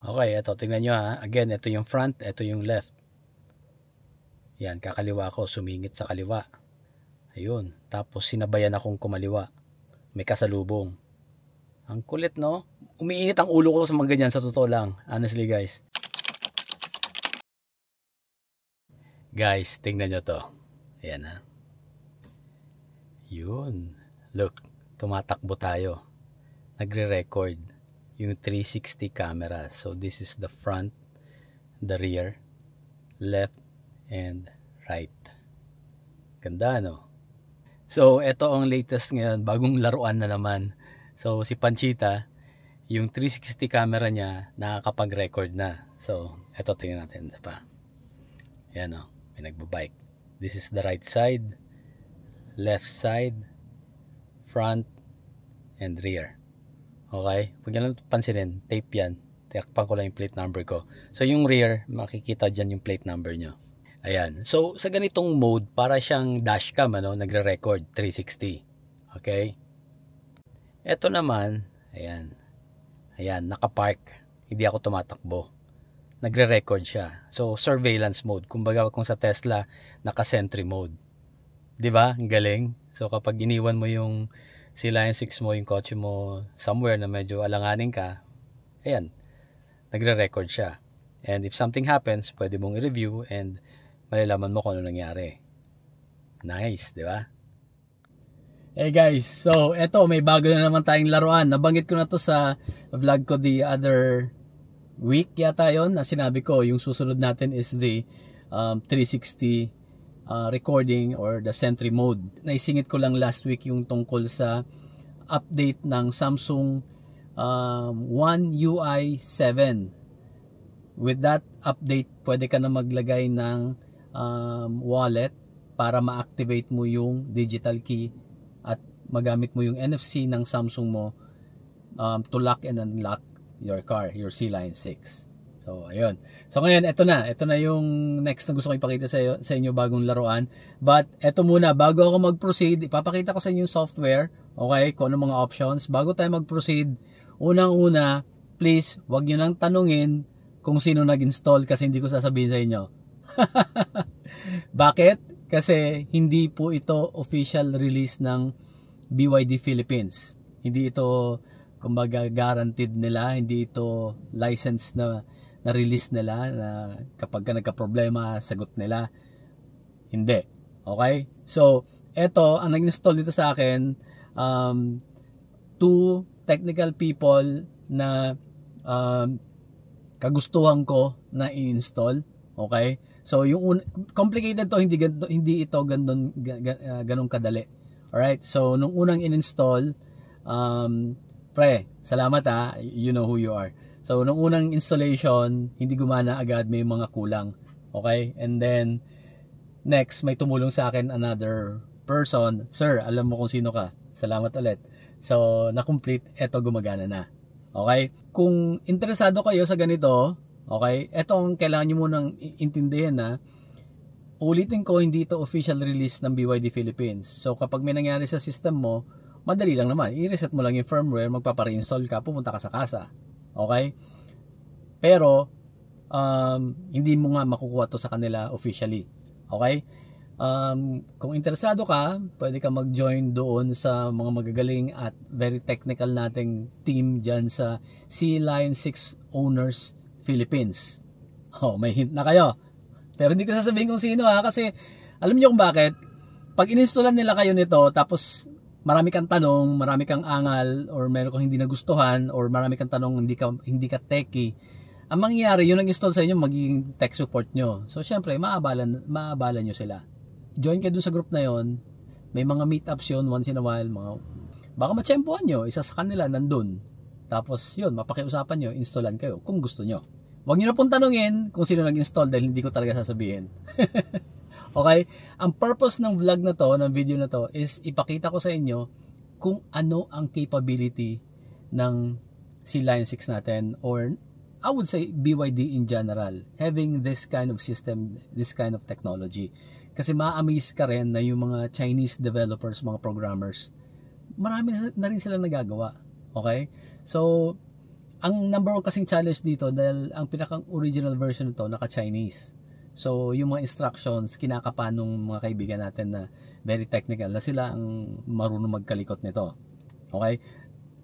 Okay, ito, tingnan nyo ha. Again, ito yung front, ito yung left. Yan, kakaliwa ko, sumingit sa kaliwa. Ayun, tapos sinabayan akong kumaliwa. May kasalubong. Ang kulit, no? Umiinit ang ulo ko sa mga ganyan, sa totoo lang. Honestly, guys. Guys, tingnan nyo to. Ayan ha. Yun. Look, tumatakbo tayo. Nagre-record yung 360 camera. So this is the front, the rear, left, and right. Ganda, no? So ito ang latest ngayon, bagong laruan na naman. So si Panchita, yung 360 camera niya nakakapag-record na. So ito, tingnan natin pa. Yan, no? May nagbabike. This is the right side, left side, front, and rear. Okay? Huwag nyo lang pansinin, tape yan. Takpan ko lang yung plate number ko. So yung rear, makikita dyan yung plate number nyo. Ayan. So sa ganitong mode, para siyang dashcam, ano, nagre-record 360. Okay? Ito naman, ayan. Ayan, nakapark. Hindi ako tumatakbo. Nagre-record siya. So surveillance mode. Kumbaga kung sa Tesla, naka-sentry mode. 'Di ba? Ang galing. So kapag iniwan mo yung si Lion 6 mo, yung kotse mo somewhere na medyo alanganin ka, ayan, nagre-record siya. And if something happens, pwede mong i-review and malalaman mo kung ano nangyari. Nice, di ba? Hey guys, so eto, may bago na naman tayong laruan. Nabanggit ko na to sa vlog ko the other week yata yon, na sinabi ko yung susunod natin is the 360 recording or the sentry mode. Naisingit ko lang last week yung tungkol sa update ng Samsung One UI 7. With that update, pwede ka na maglagay ng wallet para ma-activate mo yung digital key at magamit mo yung NFC ng Samsung mo to lock and unlock your car, your C-Line 6. So, ayun. So, ngayon, ito na yung next na gusto ko ipakita sa inyo bagong laruan. But, ito muna, bago ako mag-proceed, ipapakita ko sa inyo yung software, okay, kung ano mga options. Bago tayo mag-proceed, unang-una, please, wag nyo nang tanungin kung sino nag-install kasi hindi ko sasabihin sa inyo. Bakit? Kasi hindi po ito official release ng BYD Philippines. Hindi ito, kumbaga, guaranteed nila, hindi ito license na release nila na kapag ka nagka-problema, sagot nila. Hindi. Okay? So, eto, ang nag-install dito sa akin, two technical people na kagustuhan ko na i-install. Okay? So, yung complicated to, hindi ito ganun kadali. Alright? So, nung unang in-install, pre, salamat ha, you know who you are. So, nung unang installation, hindi gumana agad, may mga kulang. Okay? And then, next, may tumulong sa akin another person. Sir, alam mo kung sino ka. Salamat ulit. So, na-complete, eto gumagana na. Okay? Kung interesado kayo sa ganito, okay, etong kailangan nyo munang intindihin na, ulitin ko, hindi ito official release ng BYD Philippines. So, kapag may nangyari sa system mo, madali lang naman. I-reset mo lang yung firmware, magpapa-reinstall ka, pupunta ka sa casa. Okay? Pero, hindi mo nga makukuha to sa kanila officially. Okay? Kung interesado ka, pwede ka mag-join doon sa mga magagaling at very technical nating team dyan sa C-Line 6 Owners Philippines. Oh, may hint na kayo. Pero hindi ko sasabihin kung sino ha, kasi alam niyo kung bakit. Pag ininstalan nila kayo nito, tapos marami kang tanong, marami kang angal, or meron kang hindi nagustuhan, or marami kang tanong, hindi ka techie, ang mangyayari, yung nag-install sa inyo, magiging tech support nyo. So, syempre, maabalan nyo sila. Join kayo dun sa group na yon. May mga meetups yun once in a while. Baka matsyempohan nyo, isa sa kanila nandun. Tapos, yun, mapakiusapan nyo, installan kayo kung gusto nyo. Huwag nyo na pong tanungin kung sino nag-install dahil hindi ko talaga sasabihin. Okay? Ang purpose ng vlog na to, ng video na to, is ipakita ko sa inyo kung ano ang capability ng C-Line 6 natin, or I would say BYD in general, having this kind of system, this kind of technology. Kasi ma-amaze ka rin na yung mga Chinese developers, mga programmers, marami na rin silang nagagawa. Okay? So, Ang number one kasing challenge dito dahil ang pinakang original version nito naka-Chinese. So, yung mga instructions, kinakapa nung mga kaibigan natin na very technical na sila ang marunong magkalikot nito. Okay?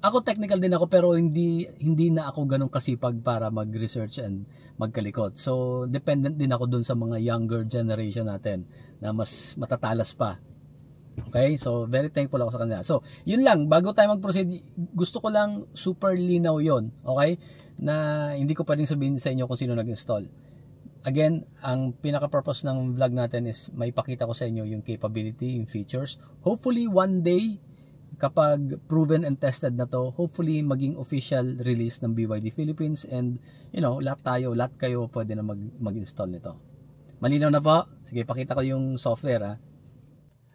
Ako technical din ako pero hindi na ako ganun kasipag para mag-research and magkalikot. So, dependent din ako dun sa mga younger generation natin na mas matatalas pa. Okay? So, very thankful ako sa kanila. So, yun lang. Bago tayo mag-proceed, gusto ko lang super linaw yon. Okay? Na hindi ko pa rin sabihin sa inyo kung sino nag-install. Again, ang pinaka-purpose ng vlog natin is may pakita ko sa inyo yung capability, yung features. Hopefully, one day, kapag proven and tested na to, hopefully, maging official release ng BYD Philippines and, you know, lahat kayo pwede na mag-install nito. Malinaw na po? Sige, pakita ko yung software, ha.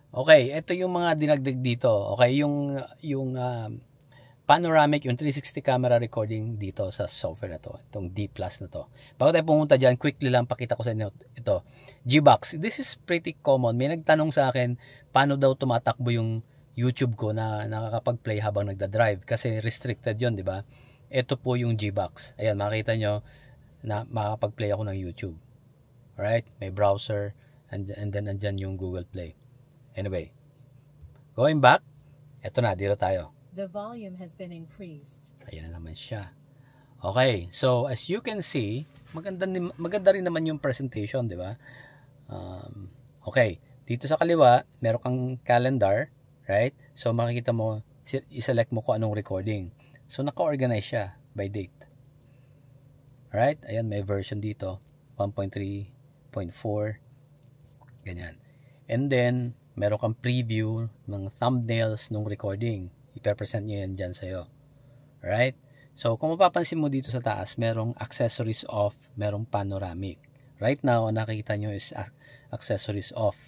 Okay, ito yung mga dinagdag dito. Okay, yung panoramic, yung 360 camera recording dito sa software na to, itong D+ na to. Bago tayo pumunta dyan, quickly lang pakita ko sa inyo ito. Gbox, this is pretty common. May nagtanong sa akin, paano daw tumatakbo yung YouTube ko na nakakapag-play habang nagda-drive kasi restricted yon, di ba? Ito po yung Gbox. Ayan, makita nyo na makakapag-play ako ng YouTube. Alright, may browser and then andyan yung Google Play. Anyway, going back, eto na, dito tayo. The volume has been increased. Ayan na naman siya. Okay, so as you can see, maganda rin naman yung presentation, di ba? Okay, dito sa kaliwa, meron kang calendar, right? So makikita mo, i-select mo kung anong recording. So naka-organize siya by date. Right? Ayan, may version dito, 1.3.4, ganyan. And then, meron kang preview ng thumbnails ng recording. I-present nyo yan dyan sa'yo. Right? So, kung mapapansin mo dito sa taas, merong accessories off, merong panoramic. Right now, nakikita nyo is accessories off.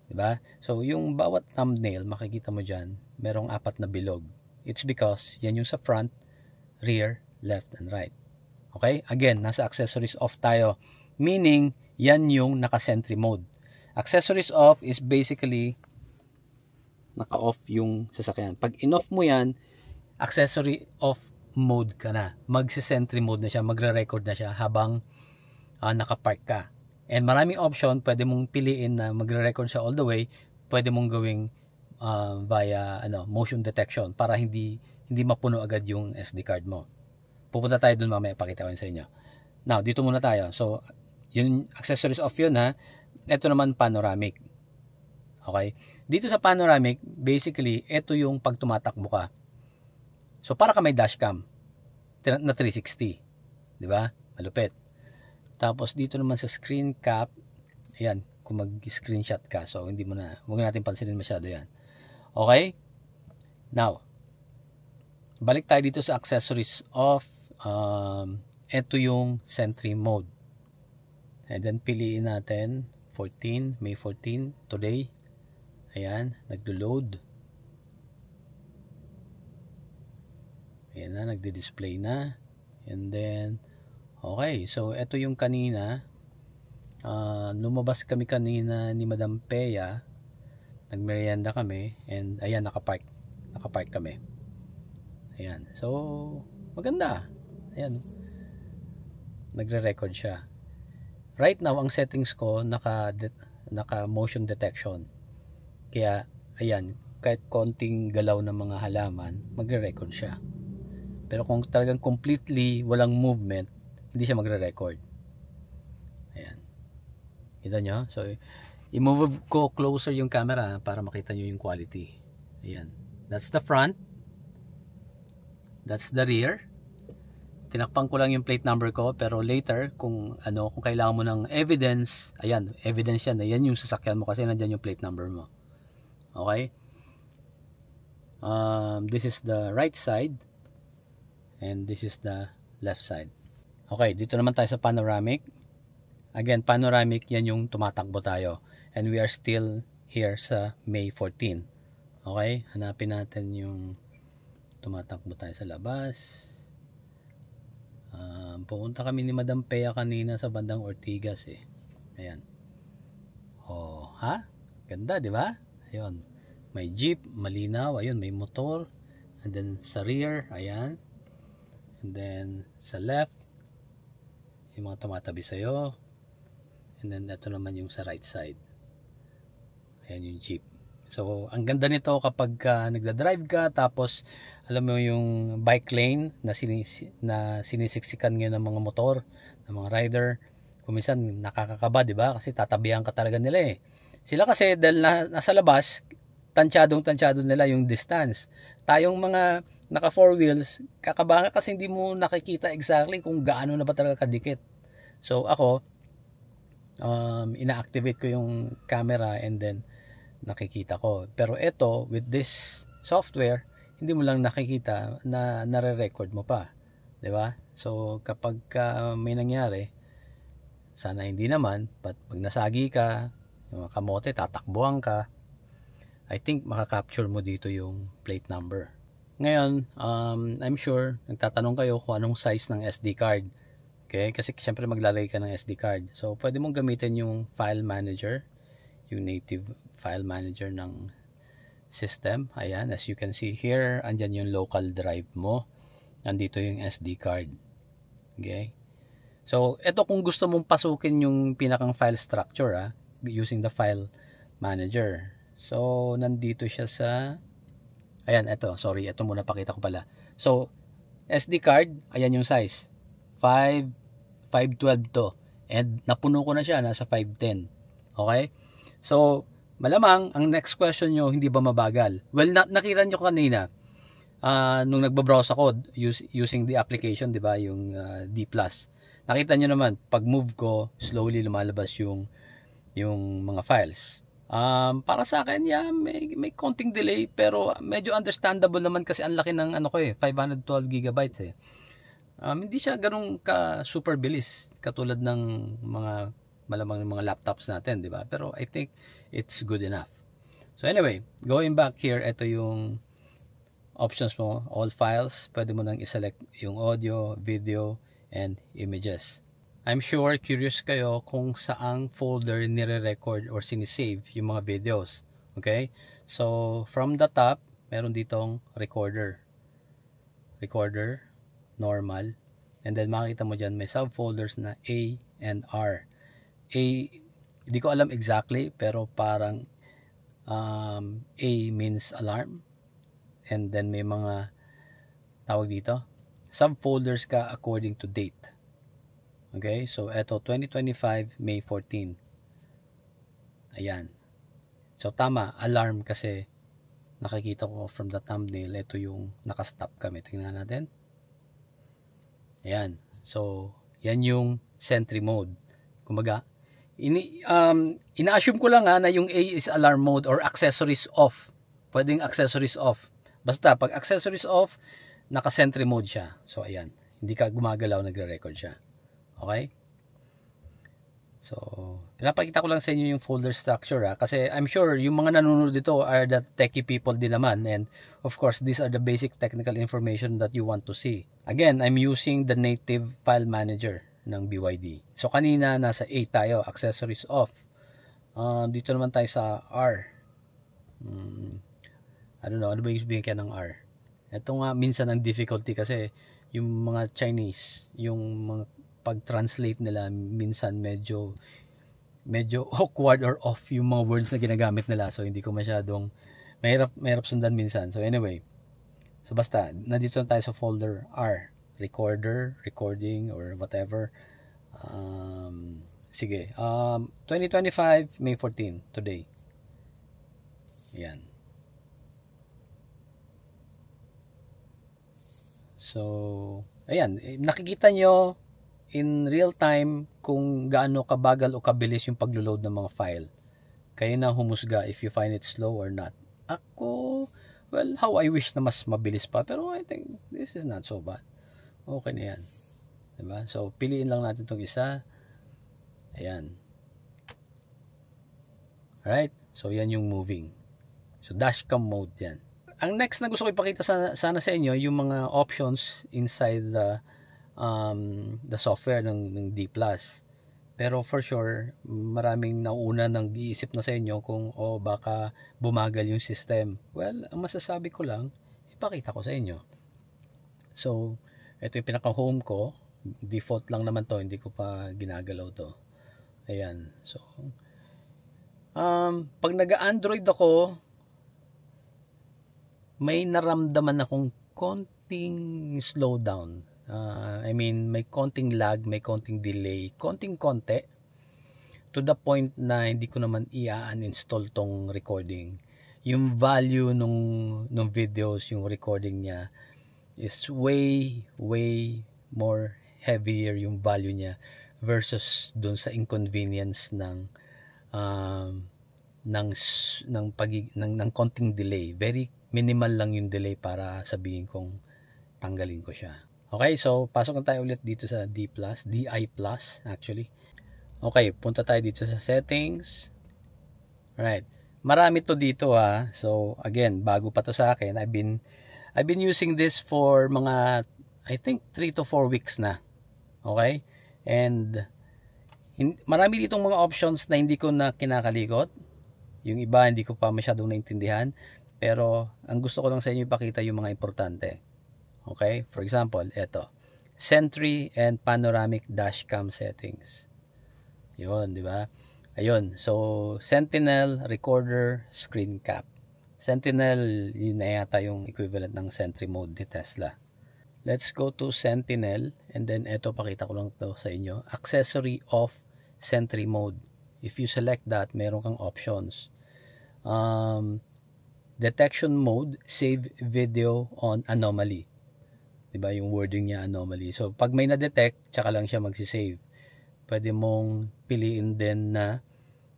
Diba? So, yung bawat thumbnail, makikita mo dyan, merong 4 na bilog. It's because yan yung sa front, rear, left, and right. Okay? Again, nasa accessories off tayo. Meaning, yan yung naka-sentry mode. Accessories off is basically naka-off yung sasakyan. Pag in-off mo yan, accessory off mode ka na. Magsi-sentry mode na siya, magre-record na siya habang naka-park ka. And maraming option, pwede mong piliin na magre-record siya all the way. Pwede mong gawing via motion detection para hindi mapuno agad yung SD card mo. Pupunta tayo dun mamaya, pakita ko yun sa inyo. Now, dito muna tayo. So, yung accessories off yun, ha. Ito naman panoramic. Okay? Dito sa panoramic, basically, ito yung pag tumatakbo ka. So, para ka may dashcam na 360. Di ba? Malupit. Tapos, dito naman sa screen cap, ayan, kung mag-screenshot ka. So, huwag natin pansinin masyado yan. Okay? Now, balik tayo dito sa accessories off. Ito yung sentry mode. And then, piliin natin May 14, today. Ayan, nagdo-load. Ayan na, nagdi-display na. And then, okay, so ito yung kanina. Lumabas kami kanina ni Madam Peya. Nagmerienda kami. And ayan, nakapark kami. Ayan, so maganda. Ayan, nagre-record siya. Right now, ang settings ko naka motion detection. Kaya, ayan, kahit konting galaw ng mga halaman, magre-record siya. Pero kung talagang completely walang movement, hindi siya magre-record. Ayan. Kita nyo? So, i-move ko closer yung camera para makita nyo yung quality. Ayan. That's the front. That's the rear. Tinakpan ko lang yung plate number ko, pero later kung kailangan mo ng evidence, ayan, evidence yan, ayan yung sasakyan mo kasi nandiyan yung plate number mo. Okay? This is the right side and this is the left side. Okay, dito naman tayo sa panoramic. Again, panoramic, yan yung tumatakbo tayo. And we are still here sa May 14. Okay? Hanapin natin yung tumatakbo tayo sa labas. Pumunta kami ni Madam Peya kanina sa bandang Ortigas eh. Ayan. Oh, ha? Ganda, di ba? Ayun. May jeep, malinaw. Ayun, may motor. And then sa rear, ayan. And then sa left, yung mga tumatabi sa'yo. And then ito naman yung sa right side. Ayan yung jeep. So, ang ganda nito kapag nagda-drive ka, tapos alam mo yung bike lane na, sinisiksikan ngayon ng mga motor, ng mga rider. Kung minsan nakakakaba, di ba? Kasi tatabihan ka talaga nila eh. Sila kasi dahil nasa labas, tansyadong nila yung distance. Tayong mga naka 4 wheels, kakabahan ka kasi hindi mo nakikita exactly kung gaano na ba talaga kadikit. So ako, ina-activate ko yung camera and then nakikita ko. Pero ito, with this software, hindi mo lang nakikita na nare-record mo pa. 'Di ba? So kapag may nangyari, sana hindi naman, but pag nasagi ka, yung kamote, tatakbuhan ka, I think makaka-capture mo dito yung plate number. Ngayon, I'm sure nagtatanong kayo kung anong size ng SD card. Okay? Kasi syempre maglalagay ka ng SD card. So pwede mong gamitin yung file manager, yung native file manager ng system. Ayan, as you can see here, andyan yung local drive mo. Nandito yung SD card. Okay? So, ito kung gusto mong pasukin yung pinakang file structure, using the file manager. So, nandito siya sa, ayan, ito muna pakita ko pala. So, SD card, ayan yung size. 512 to. And napuno ko na siya, nasa 510. Okay? So, malamang, ang next question nyo, hindi ba mabagal? Well, nakita nyo kanina, nung nagbabrowse ako using the application, di ba, yung D+. Nakita nyo naman, pag move ko, slowly lumalabas yung mga files. Para sa akin, yeah, may konting delay, pero medyo understandable naman kasi ang laki ng 512 gigabytes eh. Hindi siya ganun ka super bilis katulad ng malamang ng mga laptops natin, di ba? Pero I think it's good enough. So anyway, going back here, ito yung options mo, all files. Pwede mo nang iselect yung audio, video, and images. I'm sure curious kayo kung saang folder nire-record or sinisave yung mga videos. Okay? So from the top, meron ditong recorder, normal, and then makikita mo dyan may subfolders na A and R. A, hindi ko alam exactly, pero parang A means alarm, and then may mga tawag dito subfolders ka according to date. Okay, so eto 2025 May 14. Ayan, so tama, alarm, kasi nakikita ko from the thumbnail, ito yung nakastop kami. Tingnan natin. Ayan, so yan yung sentry mode. Kumbaga, ina-assume ko lang na yung A is alarm mode or accessories off. Pwedeng accessories off. Basta pag accessories off, naka-sentry mode siya. So ayan, hindi ka gumagalaw, nagre-record siya. Okay? So, pinapakita ko lang sa inyo yung folder structure kasi I'm sure yung mga nanonood dito are the techie people din naman, and of course, these are the basic technical information that you want to see. Again, I'm using the native file manager ng BYD. So kanina nasa A tayo, accessories off. Dito naman tayo sa R. I don't know, ano ba yung bigyan ng R? Ito nga minsan ang difficulty kasi yung mga Chinese, yung mga pag-translate nila minsan medyo awkward or off yung mga words na ginagamit nila. So hindi ko masyadong mahirap sundan minsan. So anyway, so basta nandito na tayo sa folder R, recorder, recording, or whatever. Sige, 2025 May 14, today. Ayan. So ayan, nakikita nyo in real time kung gaano kabagal o kabilis yung paglo-load ng mga file. Kayo na humusga if you find it slow or not. Ako, well, how I wish na mas mabilis pa, pero I think this is not so bad. Okay na yan. Diba? So, piliin lang natin itong isa. Ayan. Alright? So, yan yung moving. So, dashcam mode yan. Ang next na gusto ko ipakita sana sa inyo, yung mga options inside the software ng D+. Pero for sure, maraming nauna nang iisip na sa inyo kung baka bumagal yung system. Well, ang masasabi ko lang, ipakita ko sa inyo. So, Ito yung pinaka home ko, default lang naman to, hindi ko pa ginagalaw to. Ayan, so pag nag-Android ako, may naramdaman akong konting slowdown. I mean, may konting lag, may konting delay, konti, to the point na hindi ko naman i-uninstall tong recording. Yung value nung videos, yung recording niya is way more heavier yung value niya versus dun sa inconvenience ng konting delay. Very minimal lang yung delay para sabihin kong tanggalin ko siya. Okay, so pasok na tayo ulit dito sa DI Plus actually. Okay, punta tayo dito sa settings. Alright, marami to dito ha. So again, bago pa to sa akin, I've been using this for mga I think 3 to 4 weeks na. Okay? And marami ditong mga options na hindi ko na kinakalikot. Yung iba hindi ko pa masyadong naintindihan, pero ang gusto ko lang sa inyo ipakita yung mga importante. Okay? For example, ito. Sentry and panoramic dashcam settings. Yun, di ba? Ayun. So, Sentinel, recorder, screen cap. Sentinel, yun na yata yung equivalent ng Sentry mode ni Tesla. Let's go to Sentinel, and then ito, pakita ko lang to sa inyo. Accessory off Sentry mode. If you select that, meron kang options. Detection mode, save video on anomaly. Diba, yung wording niya anomaly. So, pag may na-detect, tsaka lang siya magsisave. Pwede mong piliin din na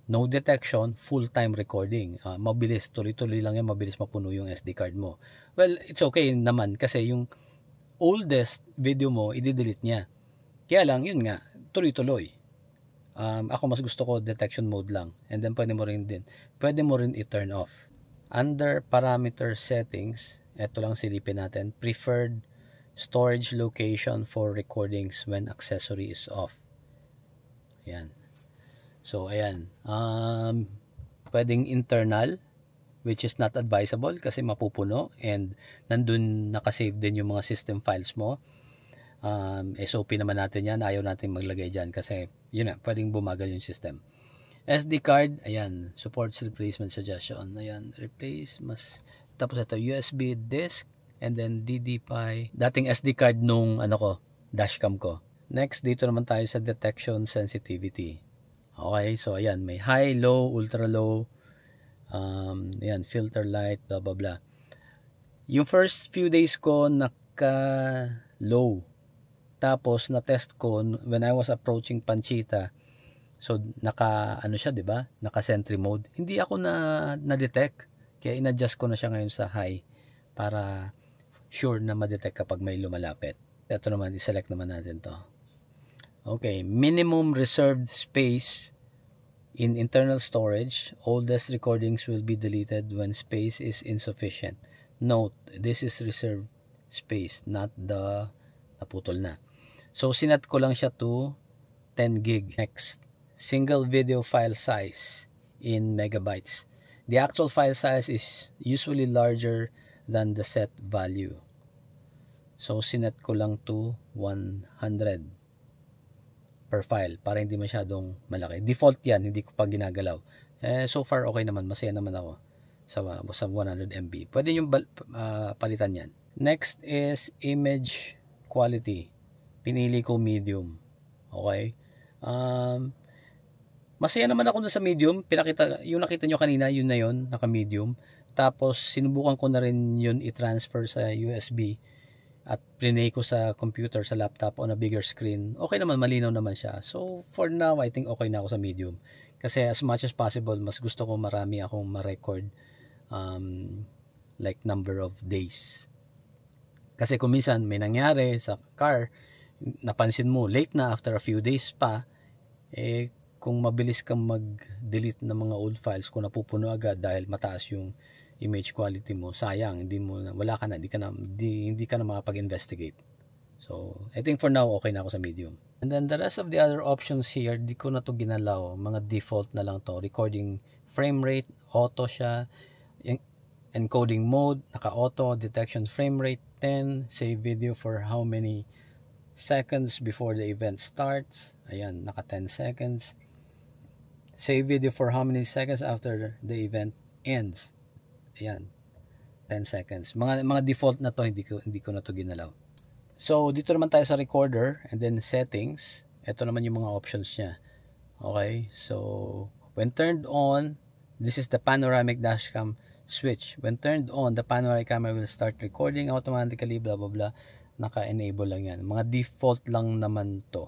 no detection, full-time recording. Mabilis, tuloy-tuloy lang yan, mabilis mapuno yung SD card mo. Well, it's okay naman kasi yung oldest video mo, i-delete niya. Kaya lang, yun nga, tuloy-tuloy. Ako mas gusto ko detection mode lang. And then pwede mo rin i-turn off. Under parameter settings, ito lang silipin natin, preferred storage location for recordings when accessory is off. Ayan. So, ayan. Pwedeng internal, which is not advisable kasi mapupuno and nandun nakasave din yung mga system files mo. SOP naman natin yan. Ayaw natin maglagay dyan kasi yun na, pwedeng bumagal yung system. SD card, ayan. Supports replacement suggestion. Ayan, replace, tapos ito, USB disk, and then DD-PI. Dating SD card nung dashcam ko. Next, dito naman tayo sa detection sensitivity. Okay, so ayan, may high, low, ultra low, ayan, filter light, blah blah blah. Yung first few days ko naka low. Tapos na test ko when I was approaching Panchita. So naka siya, 'di ba? Naka sentry mode. Hindi ako na-detect. Kaya in-adjust ko na siya ngayon sa high para sure na ma-detect kapag may lumalapit. Ito naman, i-select naman natin 'to. Okay, minimum reserved space in internal storage. Oldest recordings will be deleted when space is insufficient. Note, this is reserved space, not the naputol na. So, sinet ko lang siya to 10 gig. Next, single video file size in megabytes. The actual file size is usually larger than the set value. So, sinet ko lang to 100 per file para hindi masyadong malaki. Default yan, hindi ko pa ginagalaw. So far okay naman, masaya naman ako sa 100 MB. Pwede yung palitan yan. Next is image quality. Pinili ko medium. Okay? Masaya naman ako sa medium. Yung nakita nyo kanina, yun na yun, naka medium. Tapos sinubukan ko na rin yun i-transfer sa USB. At prinay ko sa computer, sa laptop on a bigger screen. Okay naman, malinaw naman siya. So, for now, I think okay na ako sa medium. Kasi as much as possible, mas gusto ko marami akong ma-record like number of days. Kasi kung minsan may nangyari sa car, napansin mo, late na after a few days pa, kung mabilis kang mag-delete ng mga old files, kung napupuno agad dahil mataas yung image quality mo, sayang, hindi ka na makapag-investigate. So, I think for now, okay na ako sa medium. And then the rest of the other options here, di ko na to ginalaw. Mga default na lang to. Recording frame rate, auto siya. Encoding mode, naka-auto. Detection frame rate, 10, save video for how many seconds before the event starts. Ayan, naka 10 seconds. Save video for how many seconds after the event ends. Ayan, 10 seconds. Mga default na to, hindi ko na to ginalaw. So, dito naman tayo sa recorder and then settings. Ito naman yung mga options niya. Okay, so when turned on, this is the panoramic dashcam switch. When turned on, the panoramic camera will start recording automatically, blah blah blah. Naka-enable lang yan. Mga default lang naman to.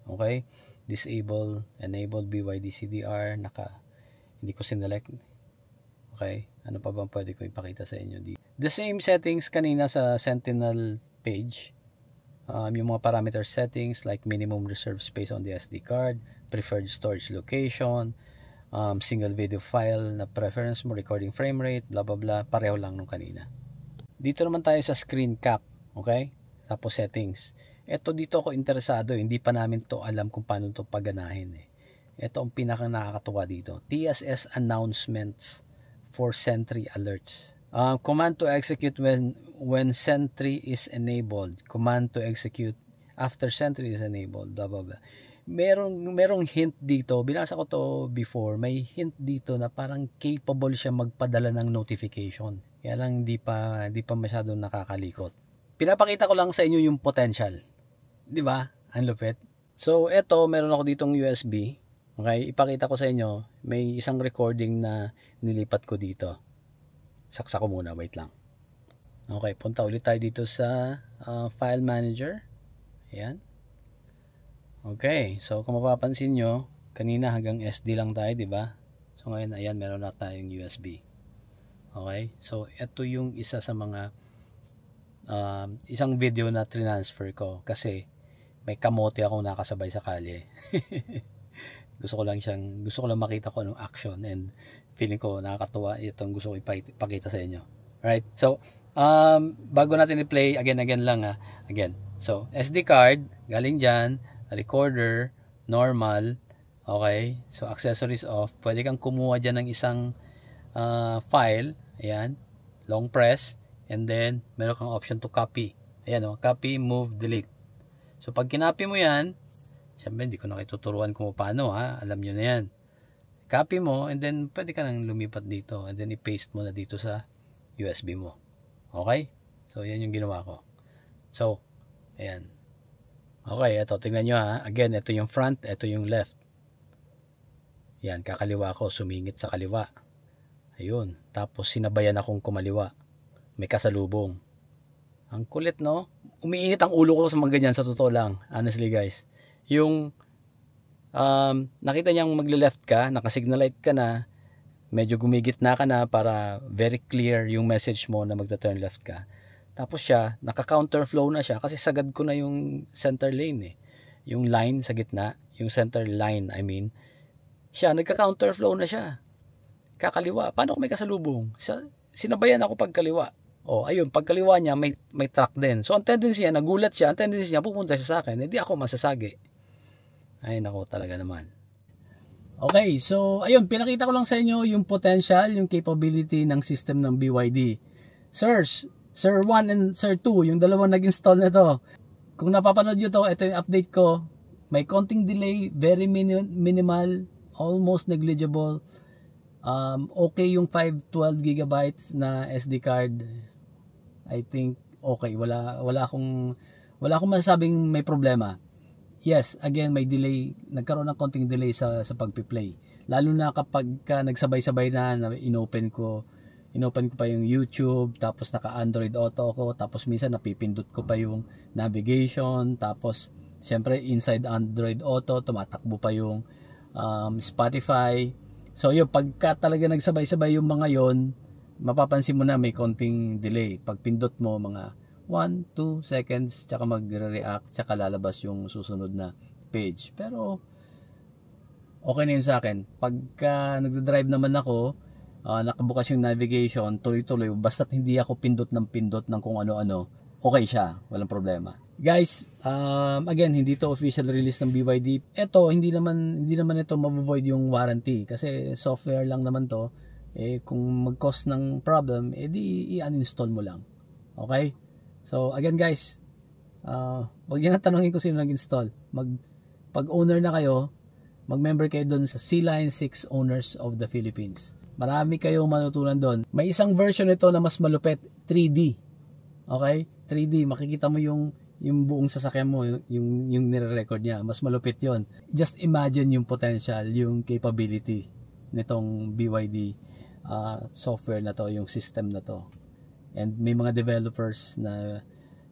Okay, disable, enable BYD CDR, hindi ko sinelect. Okay, ano pa bang pwede ko ipakita sa inyo dito? The same settings kanina sa Sentinel page. Yung mga parameter settings like minimum reserve space on the SD card, preferred storage location, single video file na preference mo, recording frame rate, blah blah blah, pareho lang nung kanina. Dito naman tayo sa screen cap, okay? Tapos settings. Ito dito ako interesado, hindi pa namin to alam kung paano to paganahin eh. Ito ang pinaka nakakatuwa dito. TSS announcements for Sentry alerts. Command to execute when Sentry is enabled. Command to execute after Sentry is enabled. Blah blah blah. Merong hint dito. Binasa ko to before. May hint dito na parang capable siya magpadala ng notification. Kaya lang hindi pa masyadong nakakalikot. Pinapakita ko lang sa inyo yung potential. 'Di ba? Ang lupit. So, eto meron ako ditong USB. Okay, ipakita ko sa inyo. May isang recording na nilipat ko dito. Saksa ko muna, wait lang. Okay, punta ulit tayo dito sa file manager. Ayan. Okay, so kung mapapansin nyo, kanina hanggang SD lang tayo, di ba? So ngayon, ayan, meron na tayong USB. Okay, so ito yung isa sa mga isang video na transfer ko kasi may kamote akong nakasabay sa kalye. gusto ko lang makita ko anong action and feeling ko nakakatuwa itong gusto ko ipakita sa inyo. Alright, so bago natin i-play, again lang again. So SD card, galing dyan, recorder, normal, okay, so accessories off, pwede kang kumuha dyan ng isang file, ayan, long press, and then meron kang option to copy, ayan o, copy, move, delete. So pag kinopy mo yan, siyempre hindi ko nakituturuan kung paano alam nyo na yan. Copy mo and then pwede ka nang lumipat dito and then i-paste mo na dito sa USB mo. Okay? So yan yung ginawa ko. So, ayan. Okay, ito tingnan nyo Again, ito yung front, ito yung left. Yan, kakaliwa ko, sumingit sa kaliwa. Ayun, tapos sinabayan akong kumaliwa. May kasalubong. Ang kulit, no? Umiinit ang ulo ko sa mga ganyan, sa totoo lang. Honestly, guys. Yung nakita niyang magle-left ka, naka-signal light ka na, medyo gumigitna ka na para very clear yung message mo na magta-turn left ka. Tapos siya, naka-counter flow na siya kasi sagad ko na yung center lane eh. Yung line sa gitna, yung center line, I mean, siya, nagka-counter flow na siya. Kakaliwa, paano kung may kasalubong? Sinabayan ako pagkaliwa. O, ayun, pagkaliwa niya, may track din. So, ang tendency niya, nagulat siya, ang tendency niya, pupunta siya sa akin, hindi ako masasagi. Ay, nako talaga naman. Okay, so, ayun, pinakita ko lang sa inyo yung potential, yung capability ng system ng BYD. Sir 1 and Sir 2, yung dalawang nag-install nito. Kung napapanood nyo to, ito yung update ko. May konting delay, very minimal, almost negligible. Okay yung 512 gigabytes na SD card. I think okay, wala akong masasabing may problema. Yes, again may delay, nagkaroon ng konting delay sa pagpi-play. Lalo na kapag nagsabay-sabay na inopen ko pa yung YouTube, tapos naka-Android Auto ko, tapos minsan napipindot ko pa yung navigation, tapos siyempre inside Android Auto tumatakbo pa yung Spotify. So yun, pagka talaga nagsabay-sabay yung mga yon, mapapansin mo na may konting delay. Pag pindot mo mga 1-2 seconds, tsaka magre-react, tsaka lalabas yung susunod na page. Pero okay na yun sa akin. Pagka nagdadrive naman ako, nakabukas yung navigation, tuloy-tuloy, basta't hindi ako pindot ng kung ano-ano, okay siya, walang problema. Guys, again, hindi to official release ng BYD. Ito, hindi naman ito ma-void yung warranty kasi software lang naman to. Kung mag-cause ng problem, di i-uninstall mo lang. Okay? So again guys, wag niyo na tanongin kung sino nag-install. Pag owner na kayo, mag-member kayo doon sa Sea-Lion 6 Owners of the Philippines. Marami kayong matutunan doon. May isang version nito na mas malupit, 3D. Okay? 3D, makikita mo yung buong sasakyan mo, yung nire-record niya. Mas malupit yon. Just imagine yung potential, yung capability nitong BYD software na to, yung system na to. And may mga developers na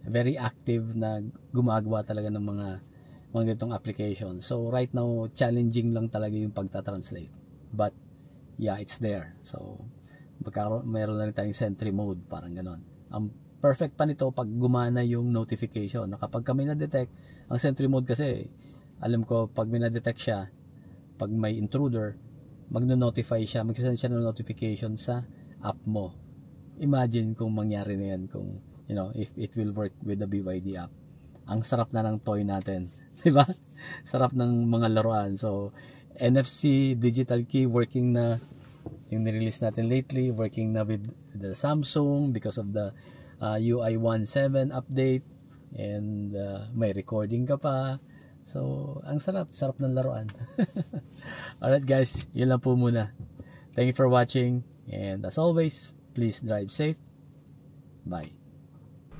very active na gumagawa talaga ng mga ganitong application. So right now, challenging lang talaga yung pagta-translate. But yeah, it's there. So meron na rin tayong Sentry mode, parang ganon. Ang perfect pa nito pag gumana yung notification. Na kapag kami na-detect, ang Sentry mode kasi, alam ko pag may na-detect siya, pag may intruder, magno-notify siya, mag-send siya ng notification sa app mo. Imagine kung mangyari na yan, kung if it will work with the BYD app. Ang sarap na ng toy natin, di ba? Sarap ng mga laruan. So NFC digital key working na, yung nirelease natin lately, working na with the Samsung because of the UI 1.7 update, and may recording ka pa. So ang sarap ng laruan. Alright guys, yun lang po muna. Thank you for watching, and as always, please drive safe. Bye.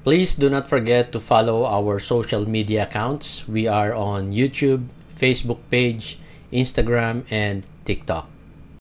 Please do not forget to follow our social media accounts. We are on YouTube, Facebook page, Instagram, and TikTok.